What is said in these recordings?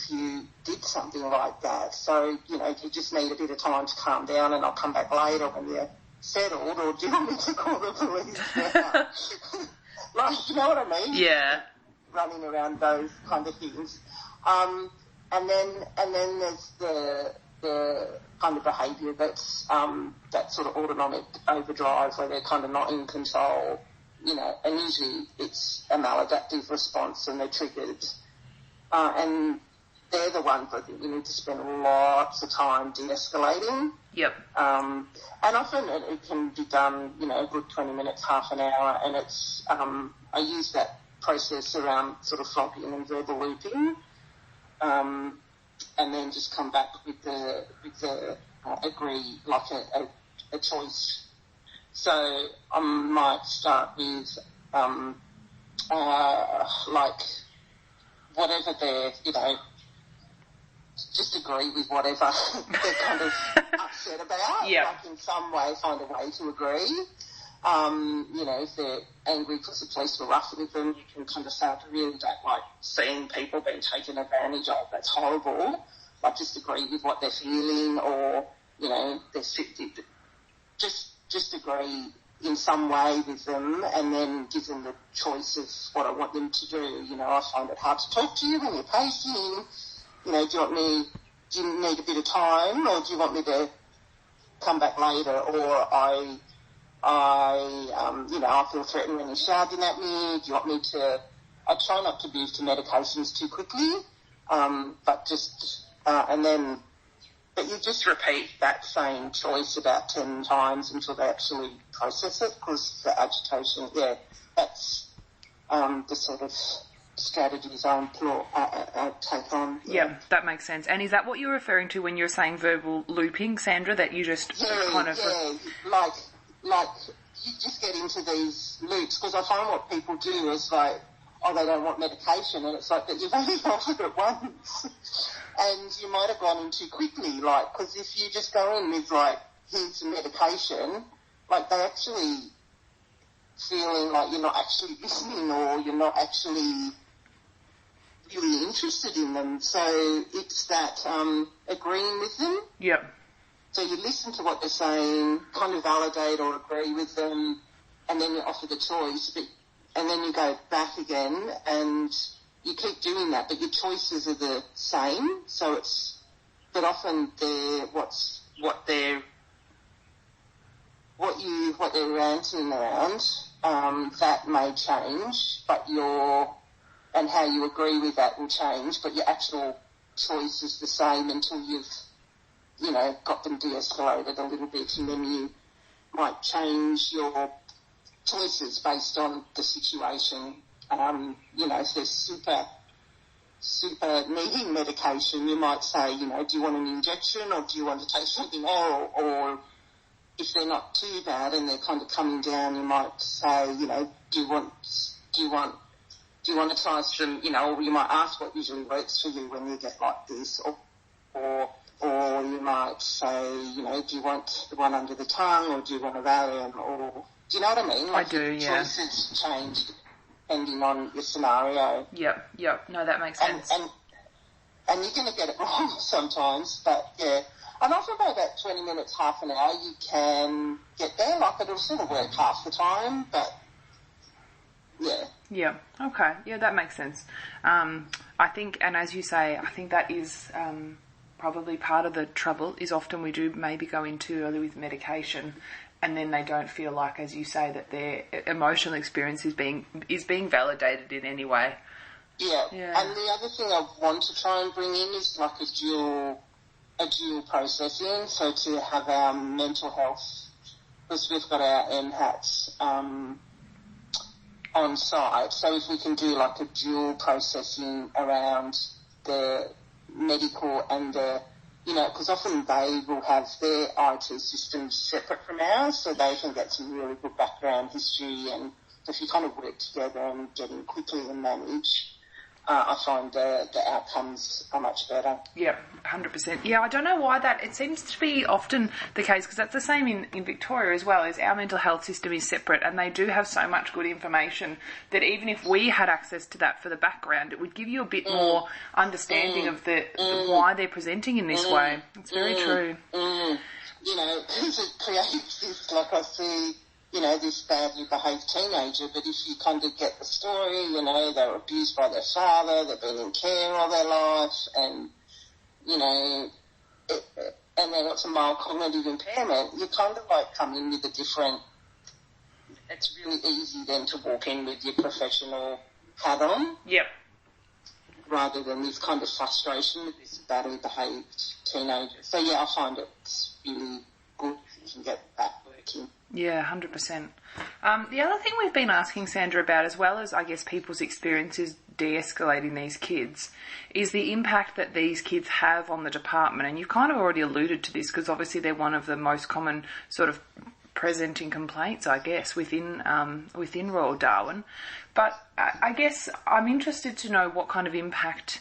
you did something like that. So, you know, do you just need a bit of time to calm down and I'll come back later when you're settled, or do you want me to call the police now? Like, you know what I mean? Yeah. Running around those kind of things. And then there's the kind of behaviour that's that sort of autonomic overdrive where they're kind of not in control, you know, and usually it's a maladaptive response and they're triggered. And they're the ones I think you need to spend lots of time de-escalating. Yep. And often it can be done, you know, a good 20 minutes, half an hour, and it's, I use that process around sort of flopping and verbal looping, and then just come back with the agree, like a choice. So I might start with, like, whatever they're, you know, just agree with whatever they're kind of upset about. Yeah. Like in some way, find a way to agree. You know, if they're angry because the police were rough with them, you can kind of say, I really don't like seeing people being taken advantage of. That's horrible. Like, just agree with what they're feeling, or, you know, just agree in some way with them, and then give them the choice of what I want them to do. You know, I find it hard to talk to you when you're pacing. You know, do you need a bit of time, or do you want me to come back later? Or I feel threatened when you're shouting at me. Do you want me to? I try not to move to medications too quickly, but you just repeat that same choice about 10 times until they actually process it, because the agitation, that's the sort of strategies I take on. Yeah, that makes sense. And is that what you're referring to when you're saying verbal looping, Sandra, that you just kind of... Yeah, like you just get into these loops, because I find what people do is like, oh, they don't want medication, and it's like that you've only offered it once, and you might have gone in too quickly, like, because if you just go in with, like, here's some medication, like, they actually feeling like you're not actually listening, or you're not actually really interested in them. So it's that agreeing with them. Yep. So you listen to what they're saying, kind of validate or agree with them, and then you offer the choice, and then you go back again, and you keep doing that, but your choices are the same. So but often what they're ranting around, that may change, but and how you agree with that will change, but your actual choice is the same until you've, you know, got them de-escalated a little bit, and then you might change your choices based on the situation. You know, if they're super needing medication, you might say, you know, do you want an injection, or do you want to take something oral? Or if they're not too bad and they're kind of coming down, you might say, you know, do you want to try some, you know, or you might ask what usually works for you when you get like this, or you might say, you know, do you want the one under the tongue, or do you want a Valium, or do you know what I mean? Like, I do, yeah. Choices change depending on your scenario. Yep. No, that makes sense. And you're going to get it wrong sometimes, but yeah. And often by about 20 minutes, half an hour, you can get there. Like, it'll sort of work half the time, but yeah. Yeah, okay. Yeah, that makes sense. I think, and as you say, I think that is probably part of the trouble, is often we do maybe go in too early with medication, and then they don't feel like, as you say, that their emotional experience is being validated in any way. Yeah. And the other thing I want to try and bring in is like a dual processing. So to have our mental health, because we've got our MHATs on site. So if we can do like a dual processing around the medical and the, you know, because often they will have their IT systems separate from ours, so they can get some really good background history, and if you kind of work together and get in quickly and manage, I find the outcomes are much better. Yeah, 100%. Yeah, I don't know why that, it seems to be often the case, because that's the same in Victoria as well, is our mental health system is separate, and they do have so much good information that even if we had access to that for the background, it would give you a bit more understanding of the why they're presenting in this way. It's very true. You know, because it creates this, like I see, you know, this badly behaved teenager, but if you kind of get the story, you know, they were abused by their father, they've been in care all their life, and, you know, and they've got some mild cognitive impairment, you kind of like come in with a different, it's really easy then to walk in with your professional hat on. Yep. Rather than this kind of frustration with this badly behaved teenager. So yeah, I find it's really good if you can get that working. Yeah, 100%. The other thing we've been asking Sandra about, as well as, I guess, people's experiences de-escalating these kids, is the impact that these kids have on the department. And you've kind of already alluded to this, because obviously they're one of the most common sort of presenting complaints, I guess, within Royal Darwin. But I guess I'm interested to know what kind of impact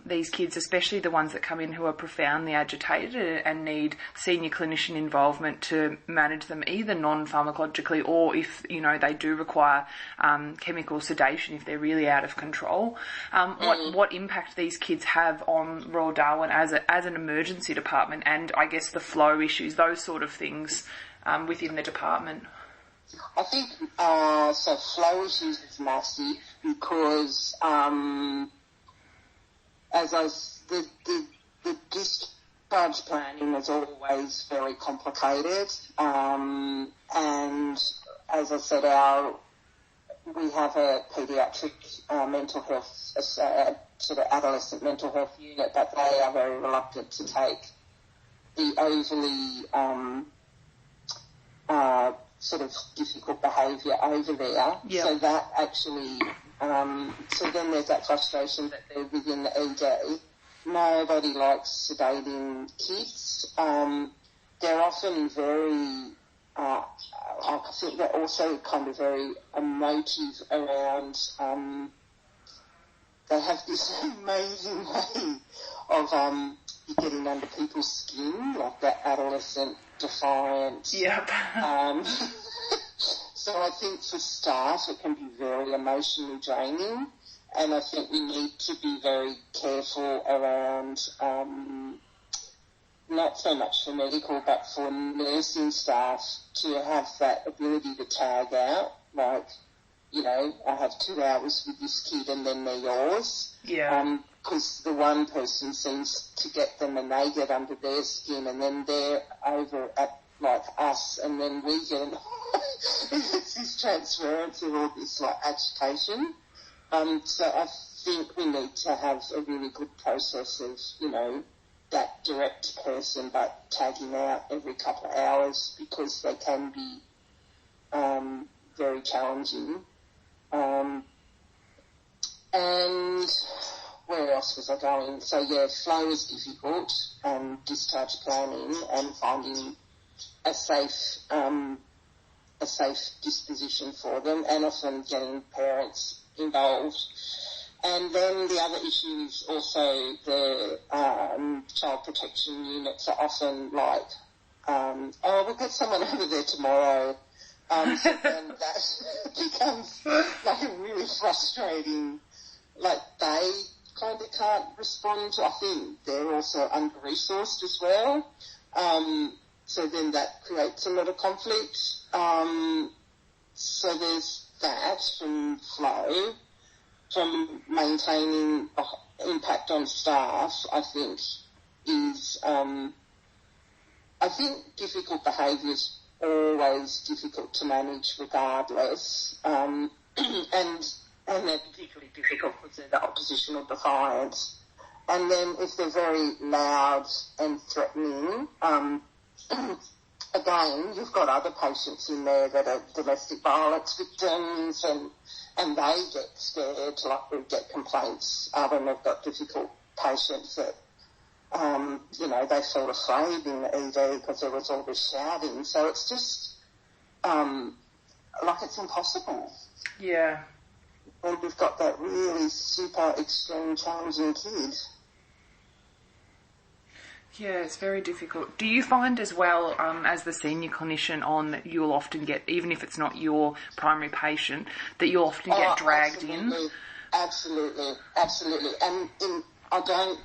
these kids, especially the ones that come in who are profoundly agitated and need senior clinician involvement to manage them, either non-pharmacologically or if, you know, they do require chemical sedation if they're really out of control. What impact these kids have on Royal Darwin as an emergency department, and I guess the flow issues, those sort of things within the department. I think, so flow issues is massive because, the discharge planning is always very complicated. And as I said, we have a paediatric mental health, sort of adolescent mental health unit, but they are very reluctant to take the overly, sort of difficult behaviour over there. Yep. So that actually, so then there's that frustration that they're within the ED. Nobody likes sedating kids. They're often very, I think they're also kind of very emotive around, they have this amazing way of getting under people's skin, like that adolescent defiance. Yep. So I think for staff it can be very emotionally draining, and I think we need to be very careful around, not so much for medical but for nursing staff to have that ability to tag out, like, you know, I have 2 hours with this kid and then they're yours. Yeah. Because the one person seems to get them and they get under their skin, and then they're over at, like, us, and then we get them. It's this transference of all this, like, agitation. So I think we need to have a really good process of, you know, that direct person but tagging out every couple of hours, because they can be very challenging. And where else was I going? So yeah, flow is difficult, and discharge planning and finding a safe disposition for them, and often getting parents involved. And then the other issue is also the child protection units are often like, oh, we'll get someone over there tomorrow. So then that becomes like a really frustrating, like they kind of can't respond. I think they're also under-resourced as well. So then that creates a lot of conflict. So there's that from flow. From maintaining impact on staff, I think is, I think difficult behaviour is always difficult to manage regardless, and they're particularly difficult because they're the opposition or defiance. And then if they're very loud and threatening, again, you've got other patients in there that are domestic violence victims, and they get scared, like we get complaints when they've got difficult patients that, you know, they felt afraid in the ED because there was all this shouting. So it's just, like it's impossible. Yeah. when you've got that really super extreme challenging kid. Yeah, it's very difficult. Do you find as well, as the senior clinician on, that you'll often get, even if it's not your primary patient, that you'll often get dragged in? Absolutely. And I don't